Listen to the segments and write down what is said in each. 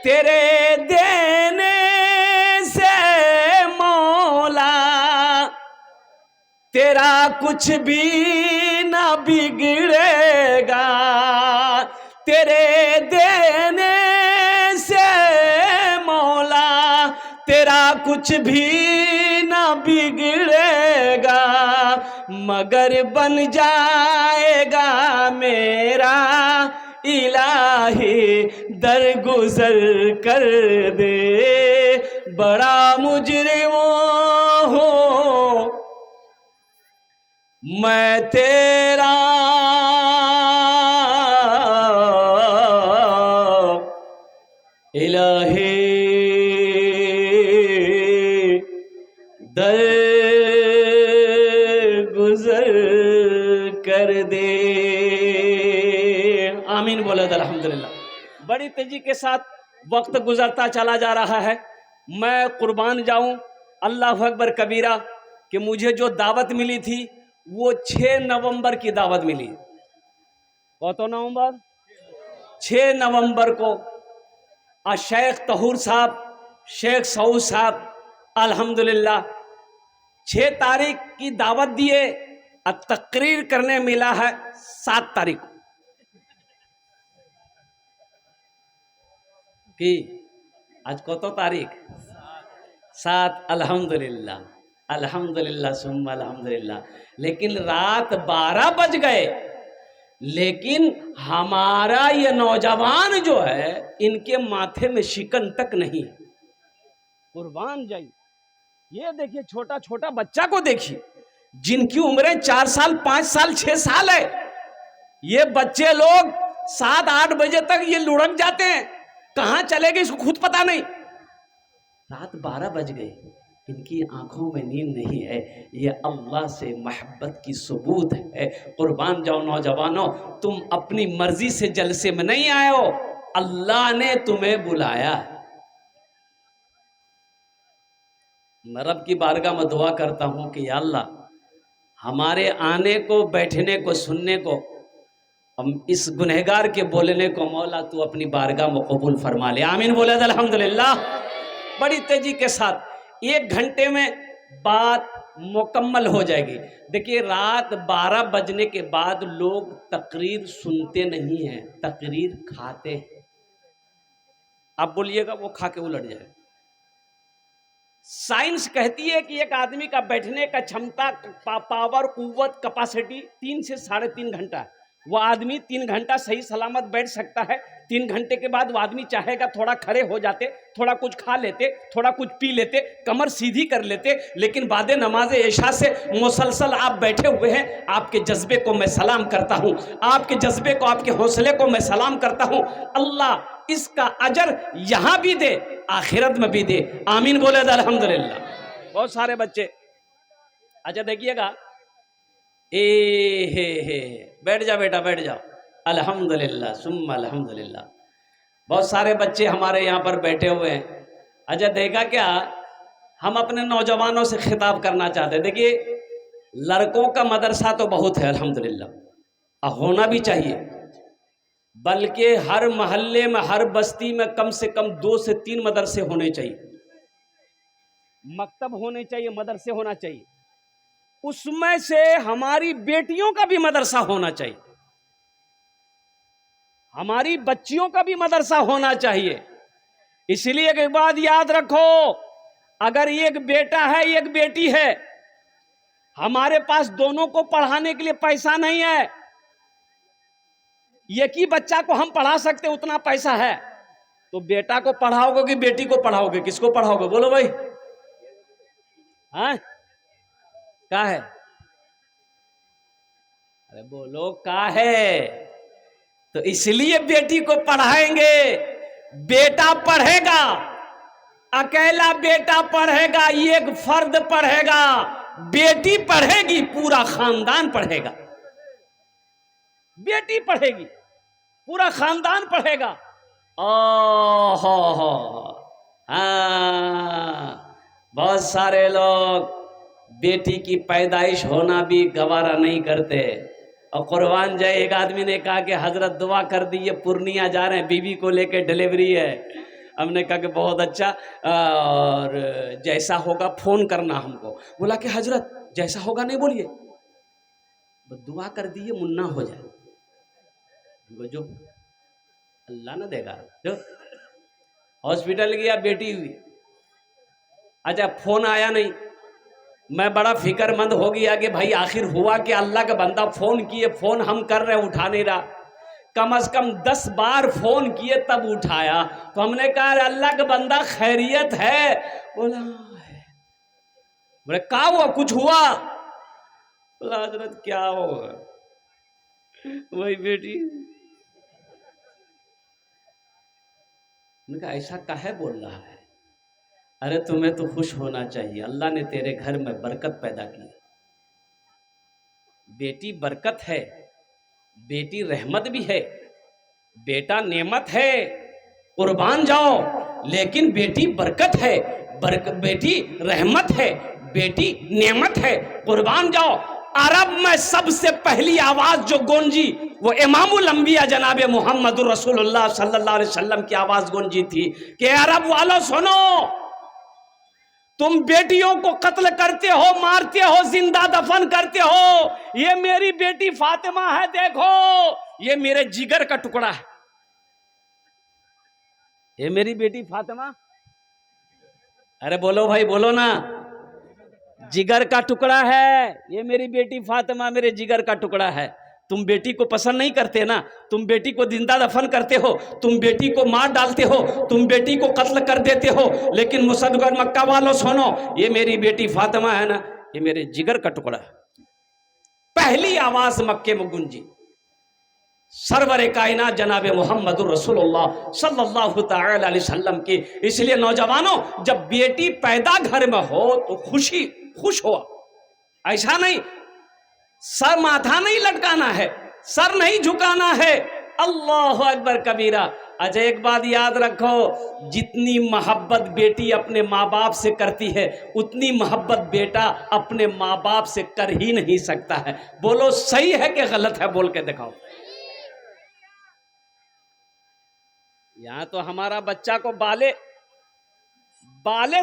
तेरे देने से मौला तेरा कुछ भी ना बिगड़ेगा, तेरे देने से मौला तेरा कुछ भी ना बिगड़ेगा, मगर बन जाएगा मेरा इलाही दरगुजर कर दे, बड़ा मुजरिम हूँ मैं तेरा, इलाही दर गुजर कर दे। आमीन बोले तो अल्हम्दुलिल्लाह। बड़ी तेजी के साथ वक्त गुजरता चला जा रहा है। मैं कुर्बान जाऊं अल्लाह अकबर कबीरा कि मुझे जो दावत मिली थी वो 6 नवंबर की दावत मिली। कौन नवंबर? 6 नवंबर को शेख तहूर साहब, शेख सऊद साहब अल्हम्दुलिल्लाह 6 तारीख की दावत दिए और तकरीर करने मिला है 7 तारीख को कि आज कौन तारीख? 7। अल्हम्दुलिल्लाह अल्हम्दुलिल्लाह सुम्मा अल्हम्दुलिल्लाह। लेकिन रात 12 बज गए, लेकिन हमारा ये नौजवान जो है इनके माथे में शिकन तक नहीं। कुर्बान जाइए, ये देखिए छोटा छोटा बच्चा को देखिए जिनकी उम्रें 4 साल 5 साल 6 साल है। ये बच्चे लोग 7-8 बजे तक ये लुढ़क जाते हैं, कहां चले गए इसको खुद पता नहीं। रात 12 बज गए, इनकी आंखों में नींद नहीं है। ये अल्लाह से मोहब्बत की सबूत है। कुर्बान जाओ नौजवानों, तुम अपनी मर्जी से जलसे में नहीं आए हो, अल्लाह ने तुम्हें बुलाया। मैं रब की बारगाह में दुआ करता हूं कि या अल्लाह हमारे आने को, बैठने को, सुनने को, हम इस गुनहगार के बोलने को मौला तू अपनी बारगाह में कबूल फरमा ले। आमीन बोले अल्हम्दुलिल्लाह। बड़ी तेजी के साथ 1 घंटे में बात मुकम्मल हो जाएगी। देखिए रात 12 बजने के बाद लोग तकरीर सुनते नहीं हैं, तकरीर खाते हैं। आप बोलिएगा वो खा के उलट जाए। साइंस कहती है कि एक आदमी का बैठने का क्षमता, पावर, कुव्वत, कैपेसिटी 3 से 3.5 घंटा है। वो आदमी 3 घंटा सही सलामत बैठ सकता है। 3 घंटे के बाद वो आदमी चाहेगा थोड़ा खड़े हो जाते, थोड़ा कुछ खा लेते, थोड़ा कुछ पी लेते, कमर सीधी कर लेते, लेकिन बाद नमाज ऐशा से मुसलसल आप बैठे हुए हैं। आपके जज्बे को मैं सलाम करता हूं, आपके जज्बे को, आपके हौसले को मैं सलाम करता हूं। अल्लाह इसका अजर यहां भी दे, आखिरत में भी दे। आमीन बोले अल्हम्दुलिल्लाह। बहुत सारे बच्चे, अच्छा देखिएगा, हे बैठ जा बेटा, बैठ जाओ। अल्हम्दुलिल्लाह सुम्मा अल्हम्दुलिल्लाह। बहुत सारे बच्चे हमारे यहाँ पर बैठे हुए हैं। अच्छा देखा क्या, हम अपने नौजवानों से खिताब करना चाहते हैं। देखिए लड़कों का मदरसा तो बहुत है अल्हम्दुलिल्लाह, होना भी चाहिए, बल्कि हर मोहल्ले में, हर बस्ती में कम से कम 2 से 3 मदरसे होने चाहिए, मकतब होने चाहिए, मदरसे होना चाहिए। उसमें से हमारी बेटियों का भी मदरसा होना चाहिए, हमारी बच्चियों का भी मदरसा होना चाहिए। इसलिए एक बात याद रखो, अगर एक बेटा है एक बेटी है, हमारे पास दोनों को पढ़ाने के लिए पैसा नहीं है, एक ही बच्चा को हम पढ़ा सकते उतना पैसा है, तो बेटा को पढ़ाओगे कि बेटी को पढ़ाओगे? किसको पढ़ाओगे बोलो भाई? हाँ क्या है? अरे बोलो क्या है? तो इसलिए बेटी को पढ़ाएंगे। बेटा पढ़ेगा, अकेला बेटा पढ़ेगा, एक फर्द पढ़ेगा, बेटी पढ़ेगी, पूरा खानदान पढ़ेगा। बेटी पढ़ेगी, पूरा खानदान पढ़ेगा। ओहो हाँ, बहुत सारे लोग बेटी की पैदाइश होना भी गवारा नहीं करते। और कुर्बान जाए, एक आदमी ने कहा कि हजरत दुआ कर दी, ये पूर्णिया जा रहे हैं, बीवी को लेकर डिलीवरी है। हमने कहा कि बहुत अच्छा, और जैसा होगा फ़ोन करना हमको। बोला कि हजरत जैसा होगा नहीं बोलिए, बस दुआ कर दिए मुन्ना हो जाए। जो अल्लाह ना देगा। जो हॉस्पिटल गया, बेटी हुई, अच्छा फ़ोन आया नहीं, मैं बड़ा फिक्रमंद हो गया कि भाई आखिर हुआ कि अल्लाह का बंदा फ़ोन किए, फ़ोन हम कर रहे उठा नहीं रहा, कम से कम 10 बार फ़ोन किए तब उठाया। तो हमने कहा अल्लाह का बंदा खैरियत है? बोला बोले क्या हुआ, कुछ हुआ? बोला हजरत क्या होगा, वही बेटी। मैंने कहा ऐसा काहे बोल रहा है? अरे तुम्हें तो खुश होना चाहिए, अल्लाह ने तेरे घर में बरकत पैदा की। बेटी बरकत है, बेटी रहमत भी है, बेटा नेमत है, कुर्बान जाओ, लेकिन बेटी बरकत है, बेटी रहमत है, बेटी नेमत है, कुर्बान जाओ। अरब में सबसे पहली आवाज जो गूंजी वो इमामुल अंबिया जनाबे मोहम्मद रसूलुल्लाह सल्लल्लाहु अलैहि वसल्लम की आवाज गूंजी थी कि अरब वालों सुनो, तुम बेटियों को कत्ल करते हो, मारते हो, जिंदा दफन करते हो। ये मेरी बेटी फातिमा है, देखो ये मेरे जिगर का टुकड़ा है, ये मेरी बेटी फातिमा। अरे बोलो भाई बोलो ना, जिगर का टुकड़ा है, ये मेरी बेटी फातिमा मेरे जिगर का टुकड़ा है। तुम बेटी को पसंद नहीं करते ना, तुम बेटी को जिंदा दफन करते हो, तुम बेटी को मार डालते हो, तुम बेटी को कत्ल कर देते हो, लेकिन मुसद्दक़ मक्का वालों सुनो, ये मेरी बेटी फातिमा है ना, ये मेरे जिगर का टुकड़ा है। पहली आवाज मक्के में गूंजी सरवर कायनात जनाबे मोहम्मद रसूलुल्लाह सल्लल्लाहु तआला अलैहि वसल्लम की। इसलिए नौजवानों, जब बेटी पैदा घर में हो तो खुश हो, ऐसा नहीं सर माथा नहीं लटकाना है, सर नहीं झुकाना है। अल्लाह अकबर कबीरा। अच्छा एक बात याद रखो, जितनी मोहब्बत बेटी अपने माँ बाप से करती है उतनी मोहब्बत बेटा अपने माँ बाप से कर ही नहीं सकता है। बोलो सही है कि गलत है, बोल के दिखाओ। यहां तो हमारा बच्चा को बाले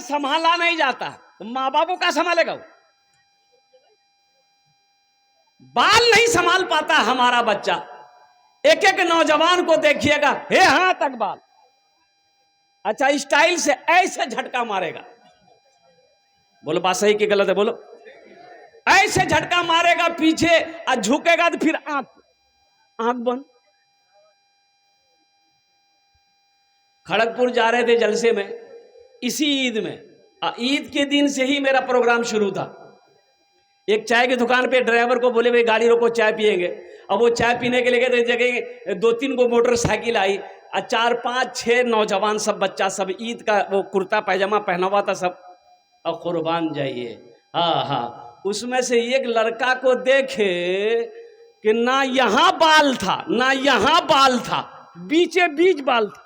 संभाला नहीं जाता, तो माँ बाप को क्या संभालेगा? बाल नहीं संभाल पाता हमारा बच्चा। एक एक नौजवान को देखिएगा, हे हां तक बाल, अच्छा स्टाइल से ऐसे झटका मारेगा। बोलो बात सही कि गलत है? बोलो। ऐसे झटका मारेगा पीछे और झुकेगा तो फिर आंख बंद। खड़गपुर जा रहे थे जलसे में, इसी ईद में, ईद के दिन से ही मेरा प्रोग्राम शुरू था। एक चाय की दुकान पे ड्राइवर को बोले भाई गाड़ी रोको, चाय पिएंगे। अब वो चाय पीने के लिए गए, जगह 2-3 को मोटरसाइकिल आई और 4-5-6 नौजवान, सब बच्चा, सब ईद का वो कुर्ता पैजामा पहना हुआ था सब। और कुर्बान जाइए, हाँ, उसमें से एक लड़का को देखे कि ना यहाँ बाल था ना यहाँ बाल था, बीचे बीच बाल था।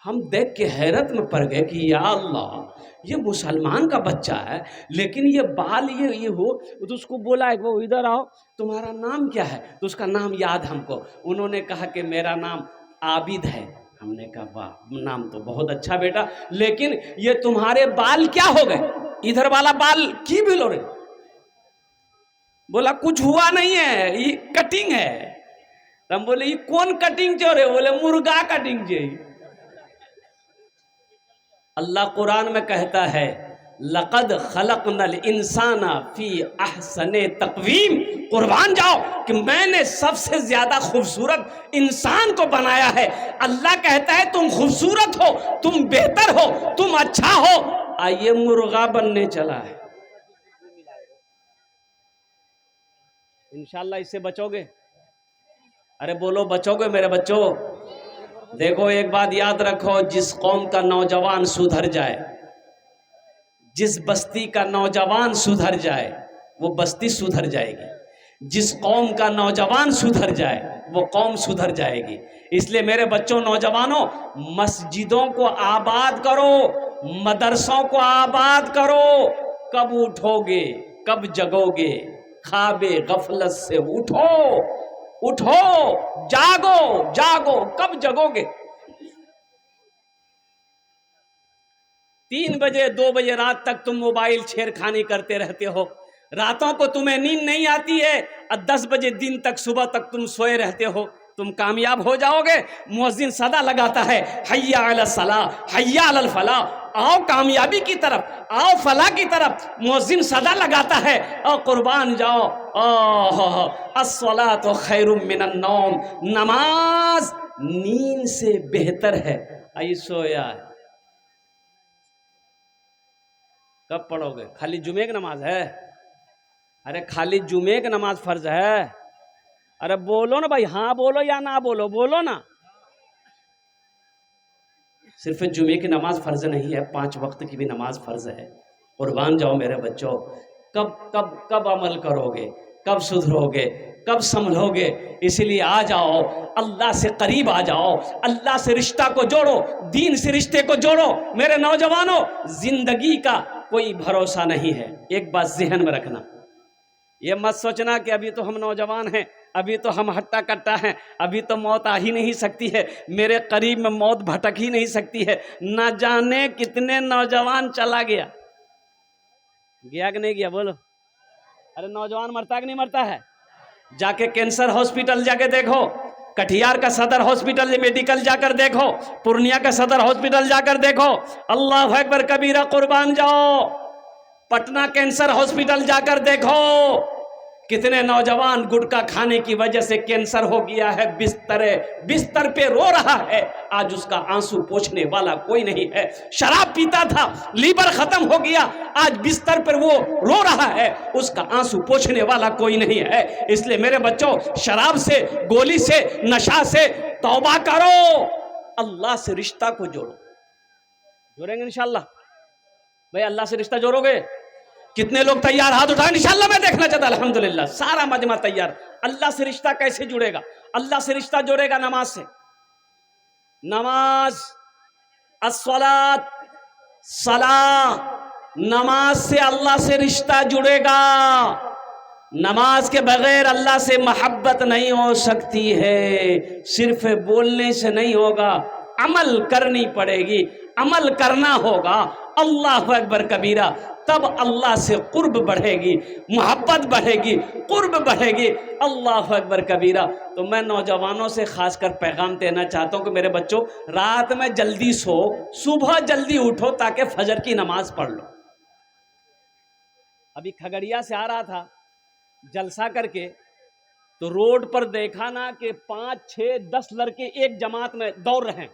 हम देख के हैरत में पड़ गए कि या अल्लाह, ये मुसलमान का बच्चा है लेकिन ये बाल ये हो। तो उसको बोला है वो इधर आओ, तुम्हारा नाम क्या है? तो उसका नाम याद हमको। उन्होंने कहा कि मेरा नाम आबिद है। हमने कहा वाह, नाम तो बहुत अच्छा बेटा, लेकिन ये तुम्हारे बाल क्या हो गए? इधर वाला बाल की बिलो रे? बोला कुछ हुआ नहीं है, ये कटिंग है। तो हम बोले ये कौन कटिंग चो रे? बोले मुर्गा कटिंग चाहिए। अल्लाह कुरान में कहता है लक़द खलक़नल इंसाना फी अहसने तक़वीम। कुर्बान जाओ कि मैंने सबसे ज्यादा खूबसूरत इंसान को बनाया है। अल्लाह कहता है तुम खूबसूरत हो, तुम बेहतर हो, तुम अच्छा हो, आइए मुर्गा बनने चला है। इंशाल्लाह इससे बचोगे। अरे बोलो बचोगे मेरे बच्चों। देखो एक बात याद रखो, जिस कौम का नौजवान सुधर जाए, जिस बस्ती का नौजवान सुधर जाए वो बस्ती सुधर जाएगी। जिस कौम का नौजवान सुधर जाए वो कौम सुधर जाएगी। इसलिए मेरे बच्चों, नौजवानों, मस्जिदों को आबाद करो, मदरसों को आबाद करो। कब उठोगे, कब जगोगे? ख्वाबे गफलत से उठो, उठो, जागो, जागो, कब जगोगे? 3 बजे 2 बजे रात तक तुम मोबाइल छेड़खानी करते रहते हो, रातों को तुम्हें नींद नहीं आती है और 10 बजे दिन तक सुबह तक तुम सोए रहते हो, तुम कामयाब हो जाओगे। मुअज्जिन सदा लगाता है हय्या अला सलाह हय्या अल फलाह, आओ कामयाबी की तरफ, आओ फलाह की तरफ, मुअज्जिन सदा लगाता है। और कुर्बान जाओ, अस्सलातु खैरुम मिनन नौम, नमाज नींद से बेहतर है। आई सोया कब पढ़ोगे? खाली जुमे की नमाज है? अरे खाली जुमे की नमाज फर्ज है? अरे बोलो ना भाई, हाँ बोलो या ना बोलो, बोलो ना। सिर्फ जुमे की नमाज फर्ज नहीं है, 5 वक्त की भी नमाज फर्ज है। कुर्बान जाओ मेरे बच्चों, कब कब कब अमल करोगे, कब सुधरोगे, कब संभलोगे? इसीलिए आ जाओ, अल्लाह से करीब आ जाओ, अल्लाह से रिश्ता को जोड़ो, दीन से रिश्ते को जोड़ो। मेरे नौजवानों, जिंदगी का कोई भरोसा नहीं है, एक बात जहन में रखना। ये मत सोचना कि अभी तो हम नौजवान हैं, अभी तो हम हट्टा कट्टा हैं, अभी तो मौत आ ही नहीं सकती है, मेरे करीब में मौत भटक ही नहीं सकती है। ना जाने कितने नौजवान चला गया, गया कि नहीं गया बोलो? अरे नौजवान मरता कि नहीं मरता है? जाके कैंसर हॉस्पिटल जाके देखो, कटिहार का सदर हॉस्पिटल मेडिकल जाकर देखो, पूर्णिया का सदर हॉस्पिटल जाकर देखो। अल्लाह अकबर कबीरा, कुर्बान जाओ। पटना कैंसर हॉस्पिटल जाकर देखो, कितने नौजवान गुटखा खाने की वजह से कैंसर हो गया है, बिस्तर पे रो रहा है, आज उसका आंसू पोंछने वाला कोई नहीं है। शराब पीता था, लीवर खत्म हो गया, आज बिस्तर पर वो रो रहा है, उसका आंसू पोंछने वाला कोई नहीं है। इसलिए मेरे बच्चों, शराब से, गोली से, नशा से तौबा करो, अल्लाह से रिश्ता को जोड़ो। जोड़ेंगे इंशाल्लाह? भाई अल्लाह से रिश्ता जोड़ोगे? कितने लोग तैयार? हाथ उठाएं, इंशाल्लाह मैं देखना चाहता। अल्हम्दुलिल्लाह, सारा मजमा तैयार। अल्लाह से रिश्ता कैसे जुड़ेगा? अल्लाह से रिश्ता जोड़ेगा नमाज से। नमाज, अस्सलात, सलाह, नमाज से अल्लाह से रिश्ता जुड़ेगा। नमाज के बगैर अल्लाह से मोहब्बत नहीं हो सकती है। सिर्फ बोलने से नहीं होगा, अमल करनी पड़ेगी, अमल करना होगा। अल्लाह अकबर कबीरा, तब अल्लाह से कुर्ब बढ़ेगी, मोहब्बत बढ़ेगी, कुर्ब बढ़ेगी। अल्लाह अकबर कबीरा। तो मैं नौजवानों से खासकर पैगाम देना चाहता हूँ कि मेरे बच्चों, रात में जल्दी सो, सुबह जल्दी उठो ताकि फजर की नमाज पढ़ लो। अभी खगड़िया से आ रहा था जलसा करके, तो रोड पर देखा ना कि 5, 6, 10 लड़के एक जमात में दौड़ रहे हैं।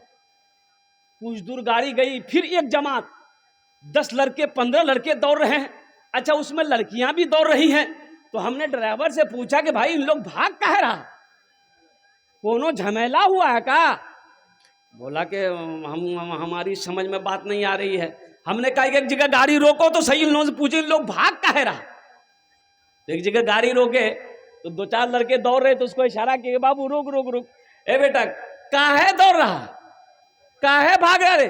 कुछ दूर गाड़ी गई, फिर एक जमात, 10 लड़के 15 लड़के दौड़ रहे हैं। अच्छा, उसमें लड़कियां भी दौड़ रही हैं। तो हमने ड्राइवर से पूछा कि भाई इन लोग भाग काहे रहा, कोनो झमेला हुआ है का? बोला कि हमारी समझ में बात नहीं आ रही है। हमने कहा एक जगह गाड़ी रोको तो सही, इन लोगों से पूछे इन लोग भाग काहे रहा। तो एक जगह गाड़ी रोके तो 2-4 लड़के दौड़ रहे, तो उसको इशारा किया, बाबू रुक रुक रुक, ए बेटा काहे दौड़ रहा, काहे भाग रहे,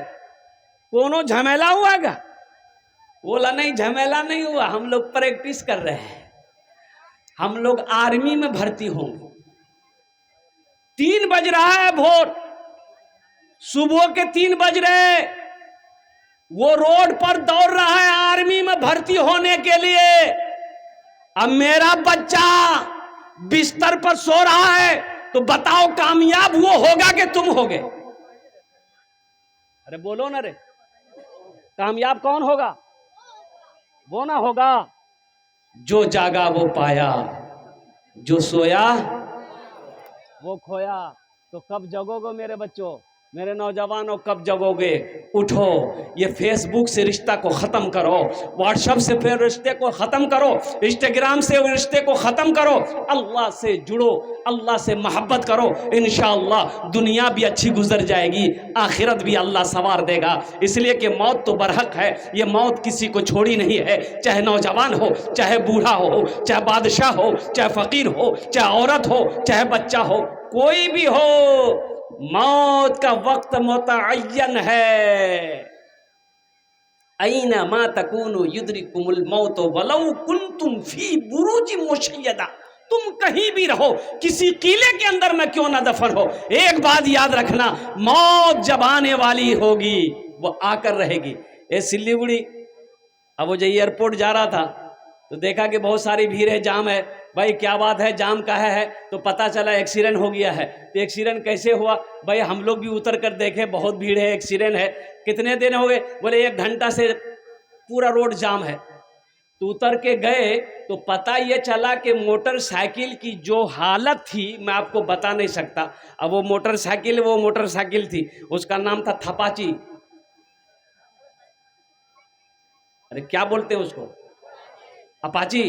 कोनो झमेला हुआ क्या? बोला नहीं झमेला नहीं हुआ, हम लोग प्रैक्टिस कर रहे हैं, हम लोग आर्मी में भर्ती होंगे। 3 बज रहा है भोर, सुबह के 3 बज रहे, वो रोड पर दौड़ रहा है आर्मी में भर्ती होने के लिए। अब मेरा बच्चा बिस्तर पर सो रहा है, तो बताओ कामयाब वो होगा कि तुम होगे? अरे बोलो ना रे, कामयाब कौन होगा? वो ना होगा जो जागा वो पाया, जो सोया वो खोया। तो कब जगोगे मेरे बच्चों, मेरे नौजवानों, कब जगोगे? उठो, ये फेसबुक से रिश्ता को ख़त्म करो, व्हाट्सएप से फिर रिश्ते को ख़त्म करो, इंस्टाग्राम से रिश्ते को ख़त्म करो, अल्लाह से जुड़ो, अल्लाह से मोहब्बत करो। इंशाअल्लाह दुनिया भी अच्छी गुजर जाएगी, आखिरत भी अल्लाह सवार देगा। इसलिए कि मौत तो बरहक है, ये मौत किसी को छोड़ी नहीं है। चाहे नौजवान हो, चाहे बूढ़ा हो, चाहे बादशाह हो, चाहे फ़कीर हो, चाहे औरत हो, चाहे बच्चा हो, कोई भी हो, मौत का वक्त मुतअय्यन है। ऐना मा तकूनु युद्रिकुमुल मौत वलौ कुंतुम फी बुरूज मुशय्यदा। तुम कहीं भी रहो, किसी किले के अंदर में क्यों ना दफन हो, एक बात याद रखना, मौत जब आने वाली होगी वो आकर रहेगी। ये सिलीगुड़ी। अब वो जो एयरपोर्ट जा रहा था तो देखा कि बहुत सारी भीड़ है, जाम है। भाई क्या बात है, जाम का है? तो पता चला एक्सीडेंट हो गया है। तो एक्सीडेंट कैसे हुआ? भाई हम लोग भी उतर कर देखे, बहुत भीड़ है, एक्सीडेंट है। कितने दिन हो गए? बोले 1 घंटा से पूरा रोड जाम है। तो उतर के गए तो पता ये चला कि मोटरसाइकिल की जो हालत थी मैं आपको बता नहीं सकता। अब वो मोटरसाइकिल थी, उसका नाम था थपाची। अरे क्या बोलते हैं उसको? अपाची।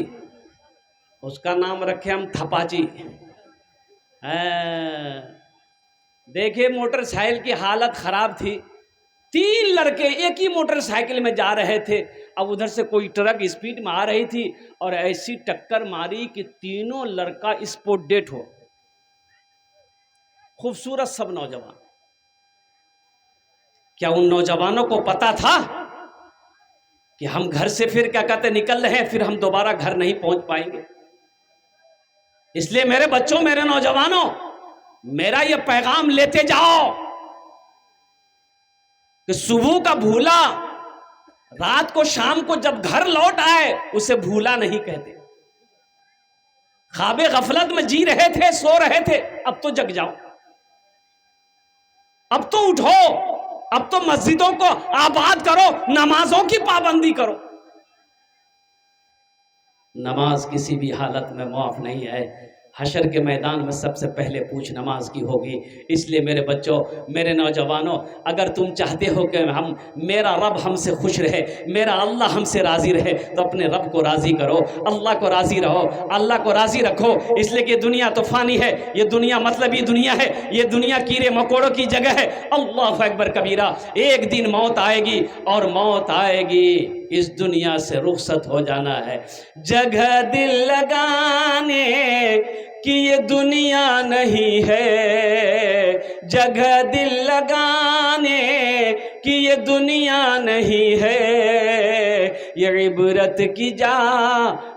उसका नाम रखे हम थपाची। देखिए मोटरसाइकिल की हालत खराब थी। 3 लड़के एक ही मोटरसाइकिल में जा रहे थे। अब उधर से कोई ट्रक स्पीड में आ रही थी और ऐसी टक्कर मारी कि तीनों लड़का स्पॉट डेड हो। खूबसूरत सब नौजवान। क्या उन नौजवानों को पता था कि हम घर से फिर क्या कहते निकल रहे हैं, फिर हम दोबारा घर नहीं पहुंच पाएंगे? इसलिए मेरे बच्चों, मेरे नौजवानों, मेरा ये पैगाम लेते जाओ कि सुबह का भूला रात को, शाम को जब घर लौट आए उसे भूला नहीं कहते। ख्वाबे गफलत में जी रहे थे, सो रहे थे, अब तो जग जाओ, अब तो उठो, अब तो मस्जिदों को आबाद करो, नमाजों की पाबंदी करो। नमाज किसी भी हालत में माफ नहीं है। हशर के मैदान में सबसे पहले पूछ नमाज की होगी। इसलिए मेरे बच्चों, मेरे नौजवानों, अगर तुम चाहते हो कि मेरा रब हमसे खुश रहे, मेरा अल्लाह हमसे राज़ी रहे, तो अपने रब को राज़ी करो, अल्लाह को राज़ी रहो, अल्लाह को राज़ी रखो। इसलिए कि दुनिया तो फ़ानी है, ये दुनिया मतलबी दुनिया है, ये दुनिया कीड़े मकोड़ों की जगह है। अल्लाह अकबर कबीरा। एक दिन मौत आएगी और मौत आएगी, इस दुनिया से रुखसत हो जाना है। जगह दिल लगाने कि ये दुनिया नहीं है, जगह दिल लगाने कि ये दुनिया नहीं है, ये इबरत की जा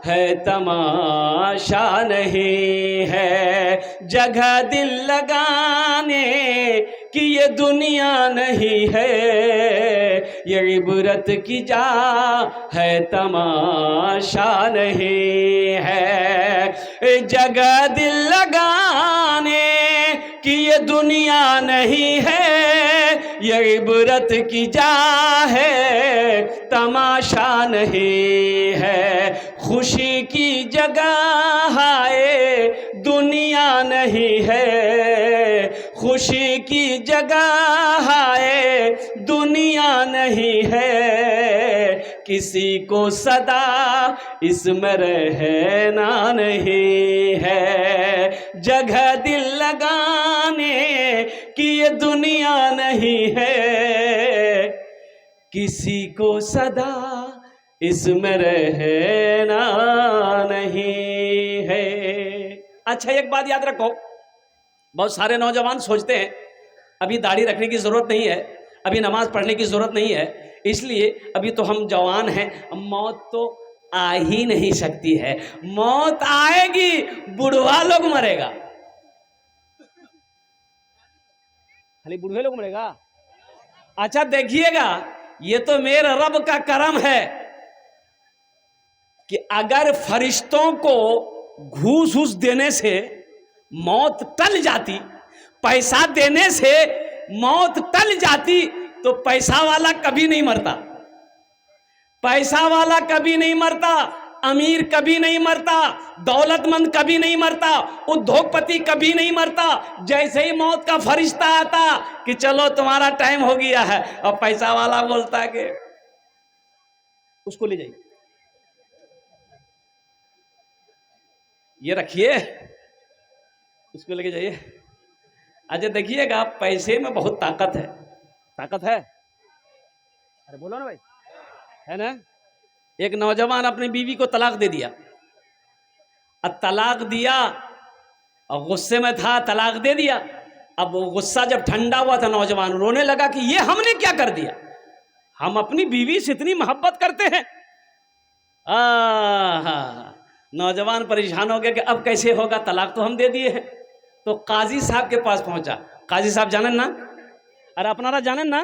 है, तमाशा नहीं है। जगह दिल लगाने कि ये दुनिया नहीं है, ये इबरत की जा है, तमाशा नहीं है। जगह दिल लगाने कि ये दुनिया नहीं है, ये इबरत की जा है, तमाशा नहीं है। खुशी की जगह है, दुनिया नहीं है, खुशी की जगह है, दुनिया नहीं है। किसी को सदा इसमें रहना नहीं है। जगह दिल लगाने कि ये दुनिया नहीं है, किसी को सदा इसमें रहना नहीं है। अच्छा, एक बात याद रखो, बहुत सारे नौजवान सोचते हैं अभी दाढ़ी रखने की जरूरत नहीं है, अभी नमाज पढ़ने की जरूरत नहीं है, इसलिए अभी तो हम जवान हैं, मौत तो आ ही नहीं सकती है। मौत आएगी, बुढ़वा लोग मरेगा, खाली बुढ़वे लोग मरेगा। अच्छा देखिएगा, ये तो मेरे रब का करम है कि अगर फरिश्तों को घूस घूस देने से मौत टल जाती, पैसा देने से मौत टल जाती, तो पैसा वाला कभी नहीं मरता, पैसा वाला कभी नहीं मरता, अमीर कभी नहीं मरता, दौलतमंद कभी नहीं मरता, उद्योगपति कभी नहीं मरता। जैसे ही मौत का फरिश्ता आता कि चलो तुम्हारा टाइम हो गया है, और पैसा वाला बोलता है कि उसको ले जाइए, ये रखिए, उसको लेके जाइए। अच्छा देखिएगा, पैसे में बहुत ताकत है, ताकत है। अरे बोलो ना भाई, है ना। एक नौजवान अपनी बीवी को तलाक दे दिया, अब तलाक दिया और गुस्से में था, तलाक दे दिया। अब वो गुस्सा जब ठंडा हुआ था, नौजवान रोने लगा कि ये हमने क्या कर दिया, हम अपनी बीवी से इतनी मोहब्बत करते हैं। नौजवान परेशान हो गया कि अब कैसे होगा, तलाक तो हम दे दिए हैं। तो काजी साहब के पास पहुंचा। काजी साहब जानन ना, अरे अपनारा जानन ना,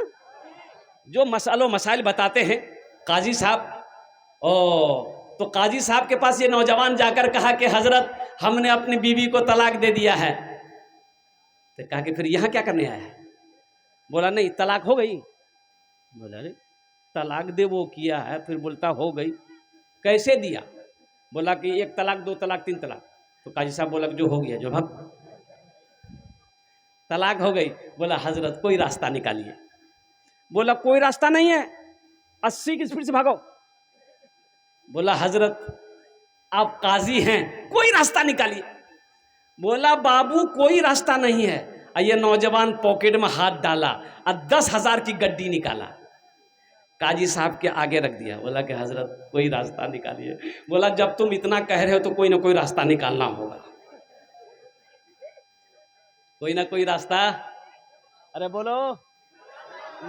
जो मसाइल बताते हैं काजी साहब। ओ तो काजी साहब के पास ये नौजवान जाकर कहा कि हजरत हमने अपनी बीवी को तलाक दे दिया है। तो कहा कि फिर यहाँ क्या करने आया है? बोला नहीं, तलाक हो गई। बोला अरे तलाक दे वो किया है, फिर बोलता हो गई, कैसे दिया? बोला कि 1 तलाक 2 तलाक 3 तलाक। तो काजी साहब बोला जो हो गया जो भग, तलाक हो गई। बोला हजरत कोई रास्ता निकालिए। बोला कोई रास्ता नहीं है, 80 की स्पीड से भागो। बोला हजरत आप काजी हैं, कोई रास्ता निकालिए। बोला बाबू कोई रास्ता नहीं है। ये नौजवान पॉकेट में हाथ डाला और 10,000 की गड्डी निकाला, काजी साहब के आगे रख दिया। बोला कि हजरत कोई रास्ता निकालिए। बोला जब तुम इतना कह रहे हो तो कोई ना कोई रास्ता निकालना होगा, कोई ना कोई रास्ता, अरे बोलो,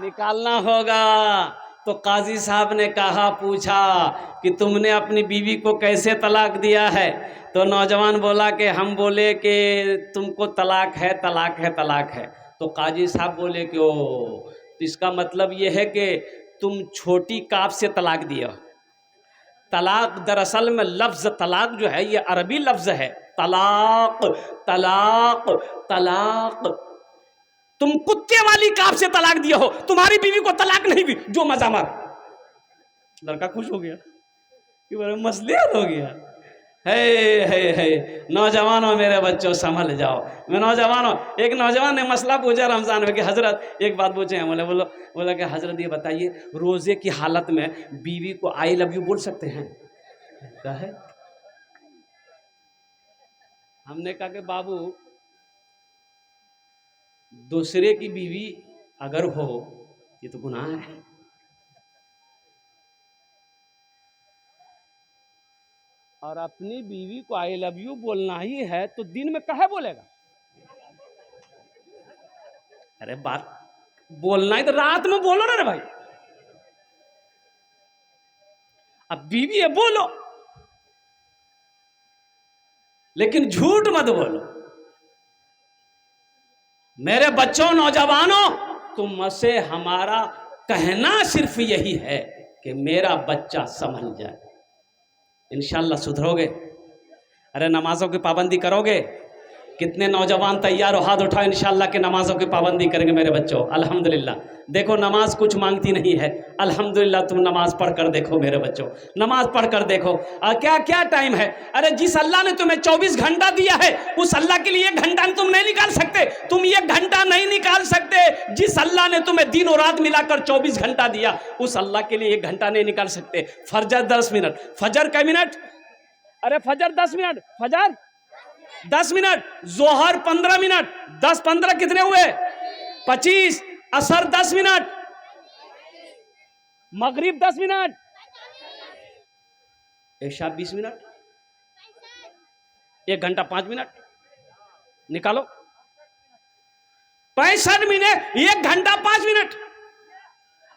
निकालना होगा। तो काजी साहब ने कहा, पूछा कि तुमने अपनी बीवी को कैसे तलाक दिया है? तो नौजवान बोला कि हम बोले कि तुमको तलाक है तलाक है तलाक है। तो काजी साहब बोले कि ओ तो इसका मतलब ये है कि तुम छोटी काफ से तलाक दिया। तलाक दरअसल में लफ्ज़ तलाक जो है ये अरबी लफ्ज़ है, तलाक तलाक तलाक। तुम कुत्ते वाली काफ से तलाक दिए हो, तुम्हारी बीवी को तलाक नहीं हुई, जो मजा मार। लड़का खुश हो गया कि मसले हल हो गया। है नौजवानों मेरे बच्चों संभल जाओ। मैं नौजवानों, एक नौजवान ने मसला पूछा रमजान में कि हजरत एक बात पूछे हैं। बोला कि हजरत ये बताइए रोजे की हालत में बीवी को आई लव यू बोल सकते हैं? क्या है? हमने कहा कि बाबू दूसरे की बीवी अगर हो ये तो गुनाह है। और अपनी बीवी को आई लव यू बोलना ही है तो दिन में कहे बोलेगा? अरे बात बोलना है तो रात में बोलो ना रे भाई। अब बीवी है बोलो, लेकिन झूठ मत बोलो। मेरे बच्चों नौजवानों, तुम से हमारा कहना सिर्फ यही है कि मेरा बच्चा संभल जाए। इंशाल्लाह सुधरोगे। अरे नमाजों की पाबंदी करोगे? कितने नौजवान तैयार हो? हाथ उठाओ इंशाल्लाह कि नमाजों की पाबंदी करेंगे मेरे बच्चों। अल्हम्दुलिल्लाह। देखो नमाज कुछ मांगती नहीं है, अल्हम्दुलिल्लाह। तुम नमाज पढ़ कर देखो मेरे बच्चों, नमाज पढ़ कर देखो। क्या क्या टाइम है? अरे जिस अल्लाह ने तुम्हें 24 घंटा दिया है उस अल्लाह के लिए 1 घंटा तुम नहीं निकाल सकते। तुम 1 घंटा नहीं निकाल सकते। जिस अल्लाह ने तुम्हें दिन और रात मिलाकर 24 घंटा दिया उस अल्लाह के लिए 1 घंटा नहीं निकाल सकते। फजर 10 मिनट, फजर का मिनट, अरे फजर 10 मिनट, फजर 10 मिनट, जोहर 15 मिनट, 10 15 कितने हुए? 25। असर 10 मिनट, मगरिब 10 मिनट, इशा 20 मिनट, 1 घंटा 5 मिनट निकालो। 65 मिनट, 1 घंटा 5 मिनट।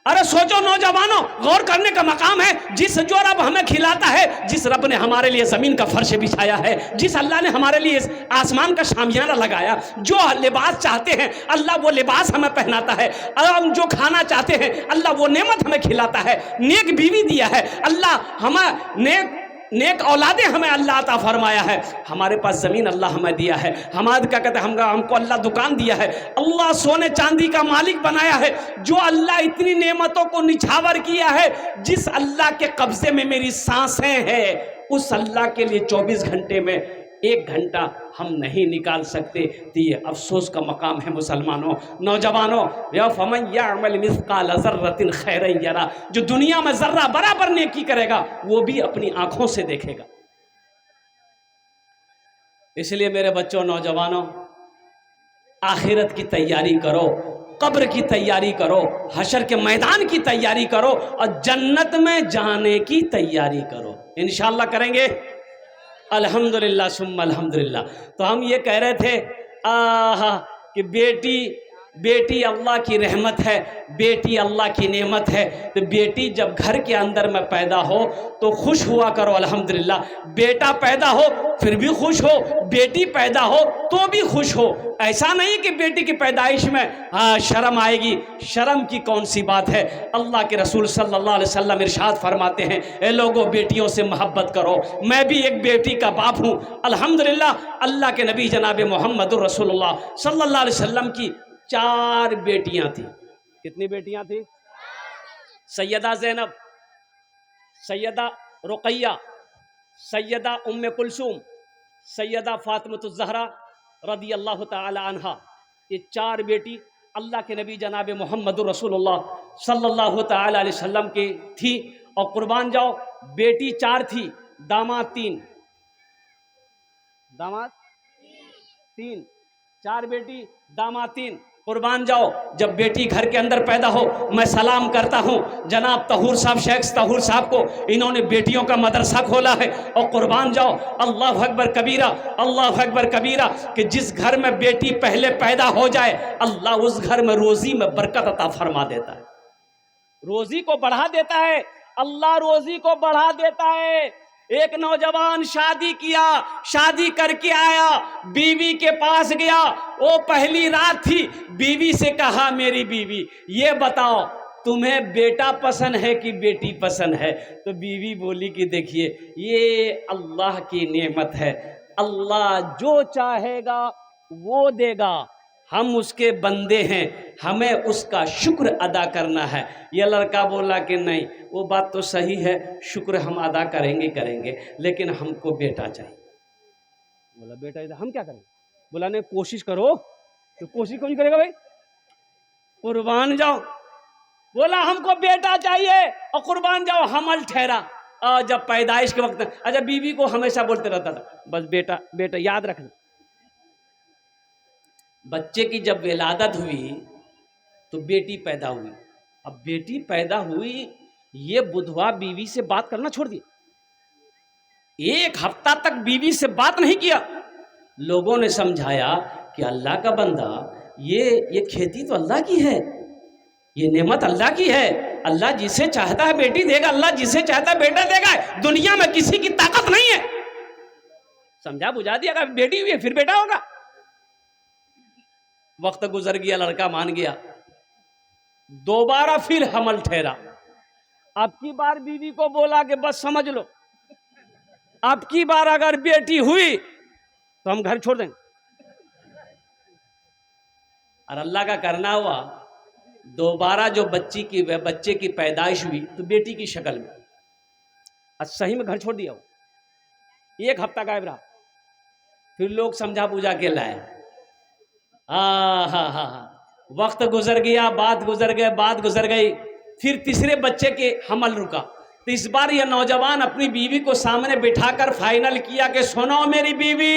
अरे सोचो नौजवानों, गौर करने का मकाम है। जिस जो रब हमें खिलाता है, जिस रब ने हमारे लिए जमीन का फर्श बिछाया है, जिस अल्लाह ने हमारे लिए आसमान का शामियाना लगाया, जो लिबास चाहते हैं अल्लाह वो लिबास हमें पहनाता है, और हम जो खाना चाहते हैं अल्लाह वो नेमत हमें खिलाता है। नेक बीवी दिया है अल्लाह, हमें नेक औलादे हमें अल्लाह अता फरमाया है। हमारे पास ज़मीन अल्लाह हमें दिया है। हमारे क्या कहते हैं, हमको अल्लाह दुकान दिया है। अल्लाह सोने चांदी का मालिक बनाया है। जो अल्लाह इतनी नेमतों को निछावर किया है, जिस अल्लाह के कब्जे में मेरी सांसें हैं, उस अल्लाह के लिए 24 घंटे में 1 घंटा हम नहीं निकाल सकते। तो ये अफसोस का मकाम है मुसलमानों, नौजवानों। या फमन यअमल मिस्काल ज़र्रतिन खैरन यरा, जो दुनिया में जर्रा बराबर नेकी करेगा वो भी अपनी आंखों से देखेगा। इसलिए मेरे बच्चों नौजवानों, आखिरत की तैयारी करो, कब्र की तैयारी करो, हशर के मैदान की तैयारी करो और जन्नत में जाने की तैयारी करो। इंशाअल्लाह करेंगे। अल्हम्दुलिल्लाह सुम्मा अल्हम्दुलिल्लाह। तो हम ये कह रहे थे कि बेटी बेटी अल्लाह की रहमत है, बेटी अल्लाह की नेमत है। तो बेटी जब घर के अंदर में पैदा हो तो खुश हुआ करो अल्हम्दुलिल्लाह। बेटा पैदा हो फिर भी खुश हो, बेटी पैदा हो तो भी खुश हो। ऐसा नहीं कि बेटी की पैदाइश में शर्म आएगी, शर्म की कौन सी बात है। अल्लाह के रसूल सल्लल्लाहु अलैहि वसल्लम इरशाद फरमाते हैं, ए लोगों बेटियों से मोहब्बत करो। मैं भी एक बेटी का बाप हूँ अल्हम्दुलिल्लाह। अल्लाह के नबी जनाब मोहम्मद रसूलुल्लाह सल्लल्लाहु अलैहि वसल्लम की 4 बेटियां थी। कितनी बेटियां थी? सैयदा ज़ैनब, सैयदा रुक़ैया, सैयदा उम्मे कुलसूम, सैयदा फ़ातिमतुज़ ज़हरा रदी अल्लाह ताला अन्हा। ये 4 बेटी अल्लाह के नबी जनाब मोहम्मद रसूलुल्लाह सल्लल्लाहु ताला अलैहि वसल्लम की थी। और कुर्बान जाओ, बेटी 4 थी, दामाद 3, दामाद 3, 4 बेटी दामाद 3। कुर्बान जाओ, जब बेटी घर के अंदर पैदा हो, मैं सलाम करता हूँ जनाब तहूर साहब, शेख तहूर साहब को। इन्होंने बेटियों का मदरसा खोला है। और कुर्बान जाओ, अल्लाह अकबर कबीरा, अल्लाह अकबर कबीरा, कि जिस घर में बेटी पहले पैदा हो जाए अल्लाह उस घर में रोजी में बरकत अता फरमा देता है, रोजी को बढ़ा देता है, अल्लाह रोजी को बढ़ा देता है। एक नौजवान शादी किया, शादी करके आया, बीवी के पास गया, वो पहली रात थी, बीवी से कहा, मेरी बीवी ये बताओ तुम्हें बेटा पसंद है कि बेटी पसंद है? तो बीवी बोली कि देखिए ये अल्लाह की नेमत है, अल्लाह जो चाहेगा वो देगा, हम उसके बंदे हैं, हमें उसका शुक्र अदा करना है। यह लड़का बोला कि नहीं, वो बात तो सही है, शुक्र हम अदा करेंगे, लेकिन हमको बेटा चाहिए। बोला बेटा इधर हम क्या करेंगे? बोला नहीं, कोशिश करो। तो कोशिश कौन करेगा भाई? कुर्बान जाओ। बोला हमको बेटा चाहिए, और कुर्बान जाओ हमल ठहरा। और जब पैदाइश के वक्त, अच्छा बीवी को हमेशा बोलते रहता था, बस बेटा बेटा याद रखना। बच्चे की जब विलादत हुई तो बेटी पैदा हुई। अब बेटी पैदा हुई, ये बुधवा बीवी से बात करना छोड़ दिया, 1 हफ्ता तक बीवी से बात नहीं किया। लोगों ने समझाया कि अल्लाह का बंदा, ये खेती तो अल्लाह की है, ये नेमत अल्लाह की है, अल्लाह जिसे चाहता है बेटी देगा, अल्लाह जिसे चाहता है बेटा देगा, दुनिया में किसी की ताकत नहीं है। समझा बुझा दिया, अगर बेटी हुई है फिर बेटा होगा। वक्त गुजर गया, लड़का मान गया, दोबारा फिर हमल ठहरा। अब की बार बीवी को बोला कि बस समझ लो, अब की बार अगर बेटी हुई तो हम घर छोड़ देंगे। और अल्लाह का करना हुआ, दोबारा जो बच्चे की पैदाइश हुई तो बेटी की शक्ल में, आज सही में घर छोड़ दिया। वो 1 हफ्ता गायब रहा, फिर लोग समझा बुझा के लाए। वक्त गुजर गया, बात गुजर गई, फिर तीसरे बच्चे के हमल रुका। तो इस बार यह नौजवान अपनी बीवी को सामने बिठाकर फाइनल किया कि सुनो मेरी बीवी,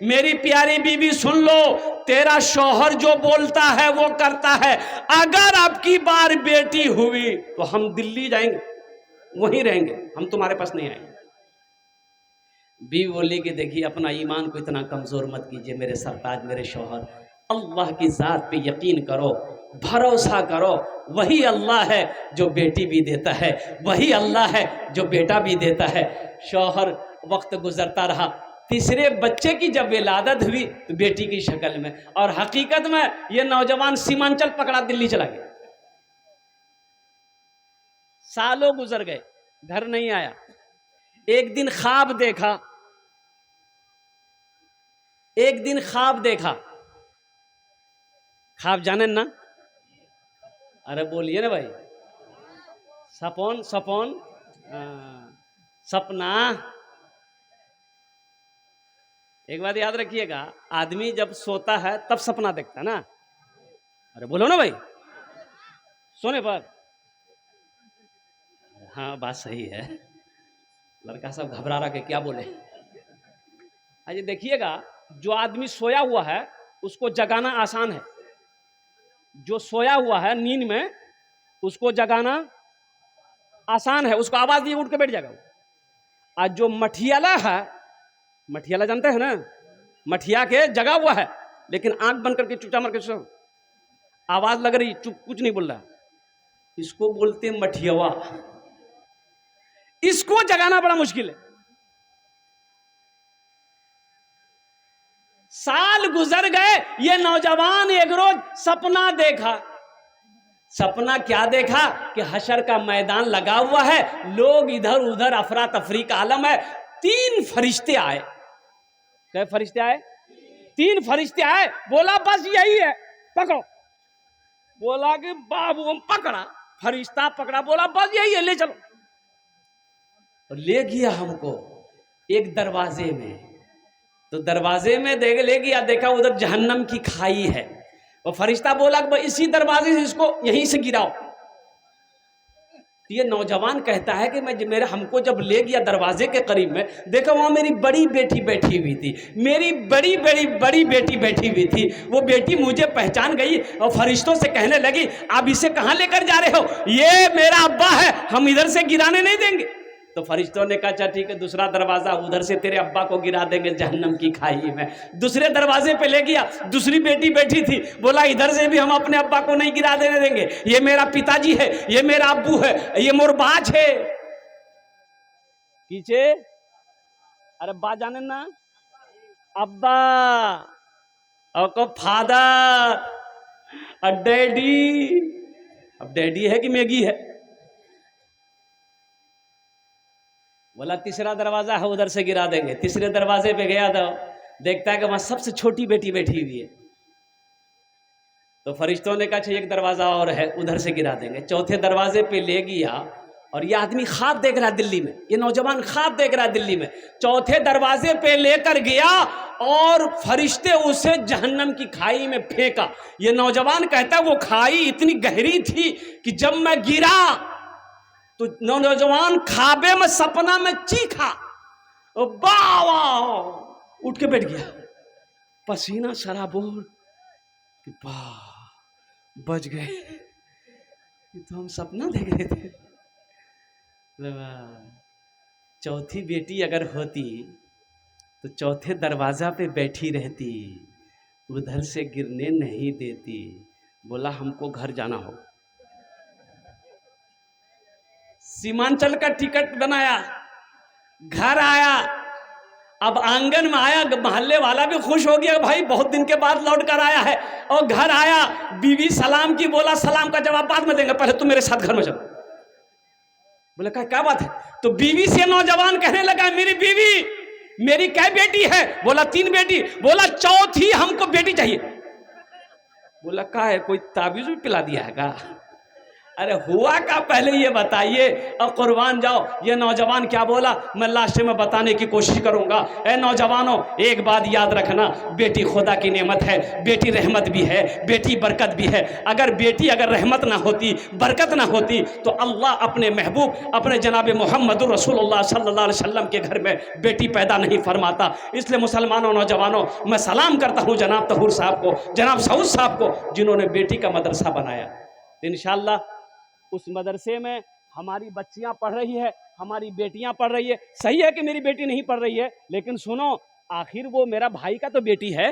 मेरी प्यारी बीवी सुन लो, तेरा शौहर जो बोलता है वो करता है। अगर आपकी बार बेटी हुई तो हम दिल्ली जाएंगे, वहीं रहेंगे, हम तुम्हारे पास नहीं आएंगे। बीवी बोली कि देखिए अपना ईमान को इतना कमजोर मत कीजिए मेरे सरताज, मेरे शौहर, अल्लाह की ज़ात पे यकीन करो, भरोसा करो, वही अल्लाह है जो बेटी भी देता है, वही अल्लाह है जो बेटा भी देता है। शौहर वक्त गुजरता रहा, तीसरे बच्चे की जब विलादत हुई तो बेटी की शक्ल में, और हकीकत में ये नौजवान सीमांचल पकड़ा दिल्ली चला गया। सालों गुजर गए, घर नहीं आया। एक दिन ख्वाब देखा, ख्वाब जाने ना, अरे बोलिए ना भाई, सपन सपना। एक बात याद रखिएगा, आदमी जब सोता है तब सपना देखता है ना। अरे बोलो ना भाई, सोने पर। हाँ बात सही है, लड़का सब घबरा रहा कि क्या बोले। अरे देखिएगा, जो आदमी सोया हुआ है उसको जगाना आसान है, जो सोया हुआ है नींद में उसको जगाना आसान है, उसको आवाज दिए उठ के बैठ जाएगा। और जो मठियाला है, मठियाला जानते हैं ना, मठिया के जगा हुआ है लेकिन आंख बंद करके चुपचाप मार के सो, आवाज लग रही, चुप, कुछ नहीं बोल रहा। इसको बोलते मठियवा। इसको जगाना बड़ा मुश्किल है। साल गुजर गए, ये नौजवान एक रोज सपना देखा। सपना क्या देखा कि हशर का मैदान लगा हुआ है, लोग इधर उधर अफरा तफरी का आलम है। 3 फरिश्ते आए। क्या फरिश्ते आए? 3 फरिश्ते आए। बोला बस यही है, पकड़ो। बोला कि बाबू हम पकड़ा, फरिश्ता पकड़ा, बोला बस यही है, ले चलो। और ले गया हमको एक दरवाजे में। तो दरवाजे में ले गया, देखा उधर जहन्नम की खाई है। और फरिश्ता बोला कि इसी दरवाजे से इसको यहीं से गिराओ। ये नौजवान कहता है कि मेरा हमको जब ले गया दरवाजे के करीब में, देखा वहां मेरी बड़ी बेटी बैठी हुई थी। मेरी बड़ी बेटी बैठी हुई थी। वो बेटी मुझे पहचान गई और फरिश्तों से कहने लगी, आप इसे कहां लेकर जा रहे हो? ये मेरा अब्बा है, हम इधर से गिराने नहीं देंगे। तो फरिश्तों ने कहा अच्छा ठीक है, दूसरा दरवाजा, उधर से तेरे अब्बा को गिरा देंगे जहन्नम की खाई में। दूसरे दरवाजे पे ले गया, दूसरी बेटी बैठी थी। बोला इधर से भी हम अपने अब्बा को नहीं गिरा देने देंगे, ये मेरा पिताजी है, ये मेरा अब्बू है, ये मोर बाज है। पीछे अरे बा जाने ना, अब्बा और को फादर और डैडी। अब डैडी है कि मैगी है? बोला तीसरा दरवाजा है, उधर से गिरा देंगे। तीसरे दरवाजे पे गया तो देखता है कि वहां सबसे छोटी बेटी बैठी हुई है। तो फरिश्तों ने कहा एक दरवाजा और है, उधर से गिरा देंगे। चौथे दरवाजे पे ले गया और ये आदमी ख्वाब देख रहा है दिल्ली में, ये नौजवान ख्वाब देख रहा है दिल्ली में। चौथे दरवाजे पे लेकर गया और फरिश्ते उसे जहन्नम की खाई में फेंका। ये नौजवान कहता है वो खाई इतनी गहरी थी कि जब मैं गिरा तो नौजवान खाबे में सपना में चीखा, वाह, उठ के बैठ गया, पसीना सराबोर कि वाह बच गए, तो हम सपना देख रहे थे। चौथी बेटी अगर होती तो चौथे दरवाजा पे बैठी रहती, उधर से गिरने नहीं देती। बोला हमको घर जाना हो। सीमांचल का टिकट बनाया, घर आया। अब आंगन में आया, मोहल्ले वाला भी खुश हो गया, भाई बहुत दिन के बाद लौट कर आया है। और घर आया, बीवी सलाम की, बोला सलाम का जवाब बाद में देंगे, पहले तुम मेरे साथ घर में चलो। बोले क्या बात है? तो बीवी से नौजवान कहने लगा, मेरी बीवी, मेरी क्या बेटी है? बोला 3 बेटी। बोला चौथी हमको बेटी चाहिए। बोला क्या है, कोई ताबीज भी पिला दिया है क्या? अरे हुआ का पहले ये बताइए और कुर्बान जाओ। ये नौजवान क्या बोला, मैं लास्ट में बताने की कोशिश करूंगा। ए नौजवानों, एक बात याद रखना, बेटी खुदा की नेमत है, बेटी रहमत भी है, बेटी बरकत भी है। अगर बेटी अगर रहमत ना होती, बरकत ना होती, तो अल्लाह अपने महबूब, अपने जनाब मोहम्मद रसूलुल्लाह सल्लल्लाहु अलैहि वसल्लम के घर में बेटी पैदा नहीं फरमाता। इसलिए मुसलमानों, नौजवानों, मैं सलाम करता हूँ जनाब तहूर साहब को, जनाब सऊद साहब को, जिन्होंने बेटी का मदरसा बनाया। इंशाअल्लाह उस मदरसे में हमारी बच्चियां पढ़ रही है, हमारी बेटियां पढ़ रही है। सही है कि मेरी बेटी नहीं पढ़ रही है, लेकिन सुनो, आखिर वो मेरा भाई का तो बेटी है।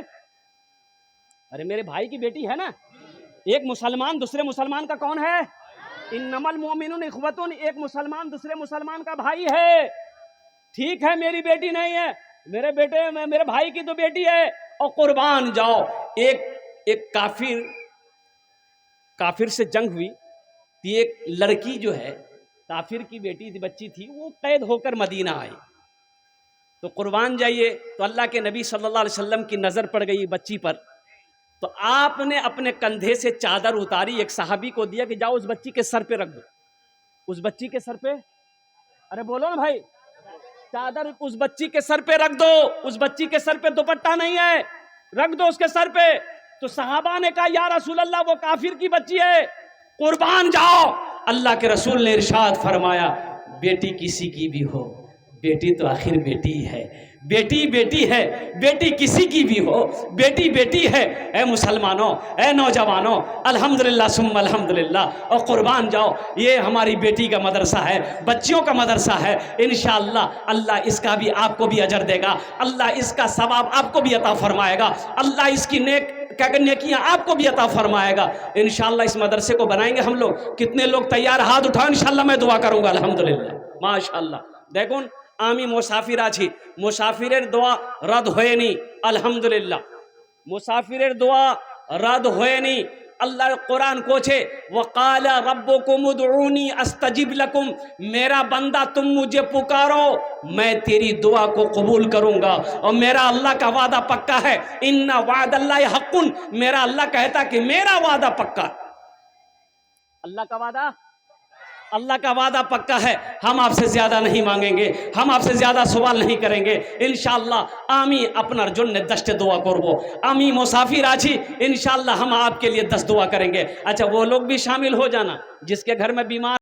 अरे मेरे भाई की बेटी है ना। एक मुसलमान दूसरे मुसलमान का कौन है? इन्नमल मोमिनून इख्वतुन, एक मुसलमान दूसरे मुसलमान का भाई है। ठीक है मेरी बेटी नहीं है, मेरे बेटे में मेरे भाई की तो बेटी है। और कुर्बान जाओ, एक काफिर से जंग हुई, एक लड़की जो है काफिर की बेटी थी, बच्ची थी, वो कैद होकर मदीना आई। तो कुर्बान जाइए, तो अल्लाह के नबी सल्लल्लाहु अलैहि वसल्लम की नज़र पड़ गई बच्ची पर। तो आपने अपने कंधे से चादर उतारी, एक सहाबी को दिया कि जाओ उस बच्ची के सर पे रख दो। उस बच्ची के सर पे, अरे बोलो ना भाई, चादर उस बच्ची के सर पे रख दो। उस बच्ची के सर पे दुपट्टा नहीं है, रख दो उसके सर पे। तो सहाबा ने कहा या रसूल अल्लाह, वो काफिर की बच्ची है। कुर्बान जाओ, अल्लाह के रसूल ने इरशाद फरमाया, बेटी किसी की भी हो, बेटी तो आखिर बेटी है। बेटी बेटी है, बेटी किसी की भी हो, बेटी बेटी है। ए मुसलमानों, ए नौजवानों, अल्हम्दुलिल्लाह सुम्मा अल्हम्दुलिल्लाह। और कुर्बान जाओ, ये हमारी बेटी का मदरसा है, बच्चियों का मदरसा है। इंशाअल्लाह अल्लाह इसका भी आपको भी अजर देगा, अल्लाह इसका सवाब आपको भी अता फरमाएगा, अल्लाह इसकी नेक क्या क्या नेकियां आपको भी अता फरमाएगा। इंशाअल्लाह इस मदरसे को बनाएंगे हम लोग। कितने लोग तैयार, हाथ उठाओ, इंशाअल्लाह मैं दुआ करूंगा। अल्हम्दुलिल्लाह माशाअल्लाह। देखुन आमी मुसाफिर आছি, মুসাফিরের দোয়া রদ হয়নি আলহামদুলিল্লাহ। মুসাফিরের দোয়া রদ হয়নি। अल्लाह कुरान कोचे वक़ाला रब्बुकुम उदऊनी अस्तजिब लकुम, मेरा बंदा तुम मुझे पुकारो मैं तेरी दुआ को कबूल करूंगा। और मेरा अल्लाह का वादा पक्का है, इन्ना वादल्लाहि हक़्क़ुन, मेरा अल्लाह कहता कि मेरा वादा पक्का। अल्लाह का वादा पक्का है। हम आपसे ज़्यादा नहीं मांगेंगे, हम आपसे ज़्यादा सवाल नहीं करेंगे इंशाअल्लाह। आमी अपनार जन्य 10 दुआ करबो। आमी मुसाफिर आছি, इंशाअल्लाह हम आपके लिए 10 दुआ करेंगे। अच्छा वो लोग भी शामिल हो जाना जिसके घर में बीमार